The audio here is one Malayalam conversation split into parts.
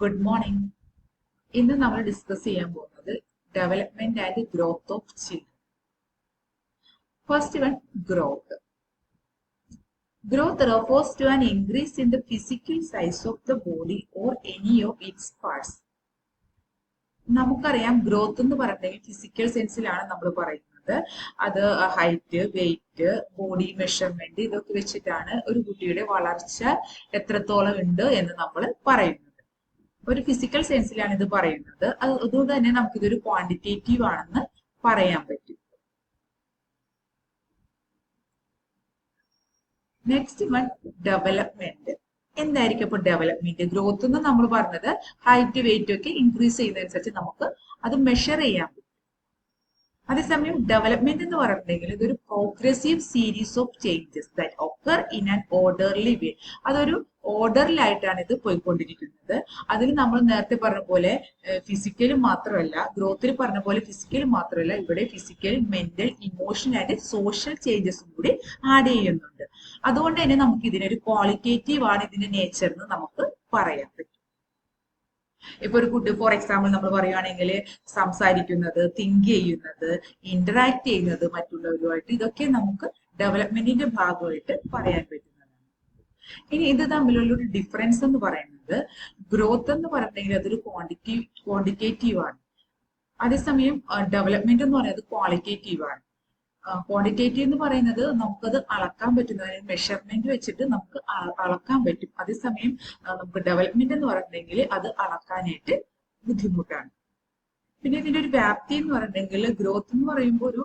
Good morning. ഇന്ന് നമ്മൾ ഡിസ്കസ് ചെയ്യാൻ പോകുന്നത് development and growth of children. First one, growth. Growth refers to an increase in the physical size of the body or any of its parts. നമുക്കറിയാം ഗ്രോത്ത് എന്ന് പറഞ്ഞിട്ടുണ്ടെങ്കിൽ ഫിസിക്കൽ സെൻസിലാണ് നമ്മൾ പറയുന്നത്. അത് ഹൈറ്റ്, വെയിറ്റ്, ബോഡി മെഷർമെന്റ് ഇതൊക്കെ വെച്ചിട്ടാണ് ഒരു കുട്ടിയുടെ വളർച്ച എത്രത്തോളം ഉണ്ട് എന്ന് നമ്മൾ പറയുന്നത്. ഒരു ഫിസിക്കൽ സെൻസിലാണ് ഇത് പറയുന്നത്. അതുകൊണ്ട് തന്നെ നമുക്കിതൊരു ക്വാണ്ടിറ്റേറ്റീവ് ആണെന്ന് പറയാൻ പറ്റും. Next one, development. എന്തായിരിക്കും ഇപ്പൊ ഡെവലപ്മെന്റ്? ഗ്രോത്ത് എന്ന് നമ്മൾ പറഞ്ഞത് ഹൈറ്റ്, വെയിറ്റ് ഒക്കെ ഇൻക്രീസ് ചെയ്യുന്നതനുസരിച്ച് നമുക്ക് അത് മെഷർ ചെയ്യാൻ പറ്റും. അതേസമയം ഡെവലപ്മെന്റ് എന്ന് പറഞ്ഞിട്ടുണ്ടെങ്കിൽ ഇതൊരു progressive series of changes that occur in an orderly way. അതൊരു ഓർഡറിലായിട്ടാണ് ഇത് പോയിക്കൊണ്ടിരിക്കുന്നത്. അതിൽ നമ്മൾ നേരത്തെ പറഞ്ഞ പോലെ ഫിസിക്കലും മാത്രമല്ല, ഗ്രോത്തിൽ പറഞ്ഞ പോലെ ഫിസിക്കൽ മാത്രമല്ല, ഇവിടെ physical, mental, emotional and social ചേഞ്ചസും കൂടി ആഡ് ചെയ്യുന്നുണ്ട്. അതുകൊണ്ട് തന്നെ നമുക്ക് ഇതിനൊരു ക്വാളിറ്റേറ്റീവ് ആണ് ഇതിന്റെ നേച്ചർ എന്ന് നമുക്ക് പറയാൻ പറ്റും. ഇപ്പൊ ഒരു കുട്ടി, ഫോർ എക്സാമ്പിൾ നമ്മൾ പറയുകയാണെങ്കിൽ സംസാരിക്കുന്നത്, തിങ്ക് ചെയ്യുന്നത്, ഇന്ററാക്ട് ചെയ്യുന്നത് മറ്റുള്ളവരുമായിട്ട്, ഇതൊക്കെ നമുക്ക് ഡെവലപ്മെന്റിന്റെ ഭാഗമായിട്ട് പറയാൻ പറ്റുന്നതാണ്. ഇനി ഇത് തമ്മിലുള്ള ഒരു ഡിഫറൻസ് എന്ന് പറയുന്നത്, ഗ്രോത്ത് എന്ന് പറഞ്ഞിട്ടുണ്ടെങ്കിൽ അതൊരു ക്വാണ്ടിറ്റേറ്റീവ് ആണ്. അതേസമയം ഡെവലപ്മെന്റ് എന്ന് പറയുന്നത് ക്വാളിറ്റേറ്റീവ് ആണ്. ക്വാണ്ടിറ്റേറ്റീവ് എന്ന് പറയുന്നത് നമുക്കത് അളക്കാൻ പറ്റുന്ന, മെഷർമെന്റ് വെച്ചിട്ട് നമുക്ക് അളക്കാൻ പറ്റും. അതേസമയം നമുക്ക് ഡെവലപ്മെന്റ് എന്ന് പറഞ്ഞിട്ടുണ്ടെങ്കിൽ അത് അളക്കാനായിട്ട് ബുദ്ധിമുട്ടാണ്. പിന്നെ ഇതിന്റെ ഒരു വ്യാപ്തി എന്ന് പറഞ്ഞിട്ടുണ്ടെങ്കിൽ ഗ്രോത്ത് എന്ന് പറയുമ്പോൾ ഒരു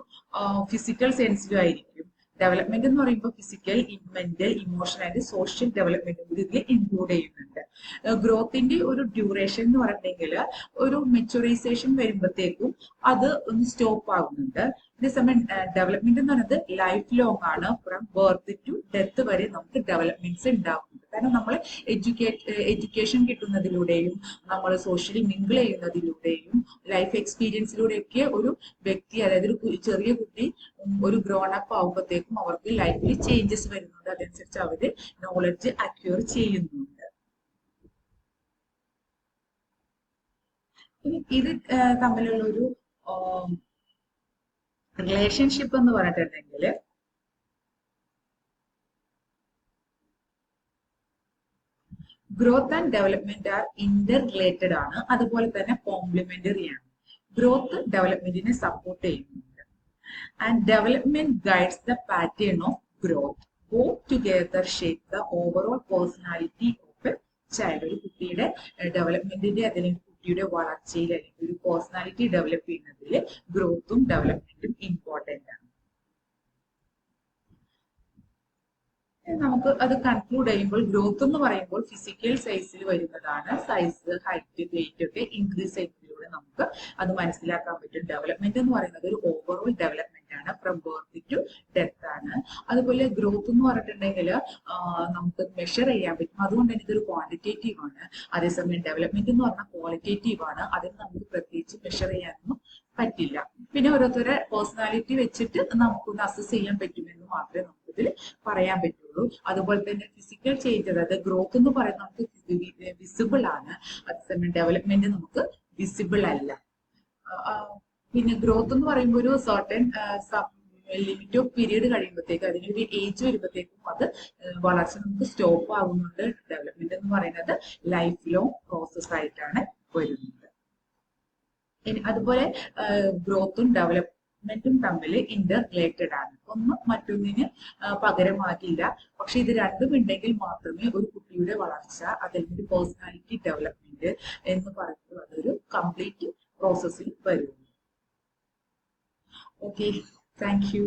ഫിസിക്കൽ സെൻസിലും ആയിരിക്കും. ഡെവലപ്മെന്റ് എന്ന് പറയുമ്പോൾ physical, mental, emotional and social development കൂടി ഇതിൽ ഇൻക്ലൂഡ് ചെയ്യുന്നുണ്ട്. ഗ്രോത്തിന്റെ ഒരു ഡ്യൂറേഷൻ എന്ന് പറഞ്ഞിട്ടുണ്ടെങ്കിൽ ഒരു മെച്ചുറൈസേഷൻ വരുമ്പോഴത്തേക്കും അത് ഒന്ന് സ്റ്റോപ്പ് ആകുന്നുണ്ട്. അതേസമയം ഡെവലപ്മെന്റ് എന്ന് പറയുന്നത് ലൈഫ് ലോങ് ആണ്. ഫ്രം ബർത്ത് ടു ഡെത്ത് വരെ നമുക്ക് ഡെവലപ്മെന്റ്സ് ഉണ്ടാകുന്നുണ്ട്. കാരണം നമ്മൾ എഡ്യൂക്കേഷൻ കിട്ടുന്നതിലൂടെയും നമ്മൾ സോഷ്യലി മിങ്കിൾ ചെയ്യുന്നതിലൂടെയും ലൈഫ് എക്സ്പീരിയൻസിലൂടെയൊക്കെ ഒരു വ്യക്തി, അതായത് ഒരു ചെറിയ കുട്ടി ഒരു ഗ്രോൺ അപ്പ് ആകുമ്പോഴത്തേക്കും അവർക്ക് ലൈഫിൽ ചേഞ്ചസ് വരുന്നുണ്ട്. അതനുസരിച്ച് അവര് നോളജ് അക്വയർ ചെയ്യുന്നുണ്ട്. ഇത് തമ്മിലുള്ള ഒരു റിലേഷൻഷിപ്പ് എന്ന് പറഞ്ഞിട്ടുണ്ടെങ്കിൽ growth and development are interrelated ആണ്. അതുപോലെ തന്നെ കോംപ്ലിമെന്ററി ആണ്. ഗ്രോത്ത് ഡെവലപ്മെന്റിനെ സപ്പോർട്ട് ചെയ്യുന്നുണ്ട്. And development guides the pattern of growth. Both together shape the overall personality of a child. ഒരു കുട്ടിയുടെ ഡെവലപ്മെന്റിന്റെ, അല്ലെങ്കിൽ കുട്ടിയുടെ വളർച്ചയിൽ, അല്ലെങ്കിൽ ഒരു പേഴ്സണാലിറ്റി ഡെവലപ്പ് ചെയ്യുന്നതിൽ ഗ്രോത്തും ഡെവലപ്മെന്റും ഇമ്പോർട്ടന്റ് ആണ്. നമുക്ക് അത് കൺക്ലൂഡ് ചെയ്യുമ്പോൾ ഗ്രോത്ത് എന്ന് പറയുമ്പോൾ ഫിസിക്കൽ സൈസിൽ വരുന്നതാണ്. സൈസ്, ഹൈറ്റ്, വെയിറ്റ് ഒക്കെ ഇൻക്രീസ് ചെയ്യുന്നതിലൂടെ നമുക്ക് അത് മനസ്സിലാക്കാൻ പറ്റും. ഡെവലപ്മെന്റ് എന്ന് പറയുന്നത് ഒരു ഓവറോൾ ഡെവലപ്മെന്റ് ആണ്. ഫ്രം ബർത്ത് ടു ഡെത്ത് ആണ്. അതുപോലെ ഗ്രോത്ത് എന്ന് പറഞ്ഞിട്ടുണ്ടെങ്കിൽ നമുക്ക് മെഷർ ചെയ്യാൻ പറ്റും. അതുകൊണ്ട് തന്നെ ഇതൊരു ക്വാണ്ടിറ്റേറ്റീവ് ആണ്. അതേസമയം ഡെവലപ്മെന്റ് എന്ന് പറഞ്ഞാൽ ക്വാളിറ്റേറ്റീവ് ആണ്. അതിന് നമുക്ക് പ്രത്യേകിച്ച് മെഷർ ചെയ്യാനൊന്നും പറ്റില്ല. പിന്നെ ഓരോരുത്തരുടെ പേഴ്സണാലിറ്റി വെച്ചിട്ട് നമുക്കൊന്ന് അസസ് ചെയ്യാൻ പറ്റുമെന്ന് മാത്രമേ നമുക്കിതിൽ പറയാൻ പറ്റുള്ളൂ. അതുപോലെ തന്നെ ഫിസിക്കൽ ചേഞ്ച്, അതായത് ഗ്രോത്ത് എന്ന് പറയുന്നത് നമുക്ക് വിസിബിൾ ആണ്. അതേസമയം ഡെവലപ്മെന്റ് നമുക്ക് വിസിബിൾ അല്ല. പിന്നെ ഗ്രോത്ത് എന്ന് പറയുമ്പോൾ ഒരു സർട്ടൻ ലിമിറ്റ് ഓഫ് പീരീഡ് കഴിയുമ്പോഴത്തേക്ക്, അതിനൊരു ഏജ് വരുമ്പോഴത്തേക്കും അത് വളർച്ച നമുക്ക് സ്റ്റോപ്പ് ആകുന്നുണ്ട്. ഡെവലപ്മെന്റ് എന്ന് പറയുന്നത് ലൈഫ് ലോങ് പ്രോസസ് ആയിട്ടാണ് വരുന്നത്. അതുപോലെ ഗ്രോത്തും ഡെവലപ്മെന്റും തമ്മിൽ ഇന്റർ റിലേറ്റഡ് ആണ്. ഒന്ന് മറ്റൊന്നിന് പകരമാകില്ല. പക്ഷെ ഇത് രണ്ടും ഉണ്ടെങ്കിൽ മാത്രമേ ഒരു കുട്ടിയുടെ വളർച്ച, അല്ലെങ്കിൽ പേഴ്സണാലിറ്റി ഡെവലപ്മെന്റ് എന്ന് പറയുന്നത് അതൊരു കംപ്ലീറ്റ് പ്രോസസ്സിൽ വരുള്ളൂ. Okay, thank you.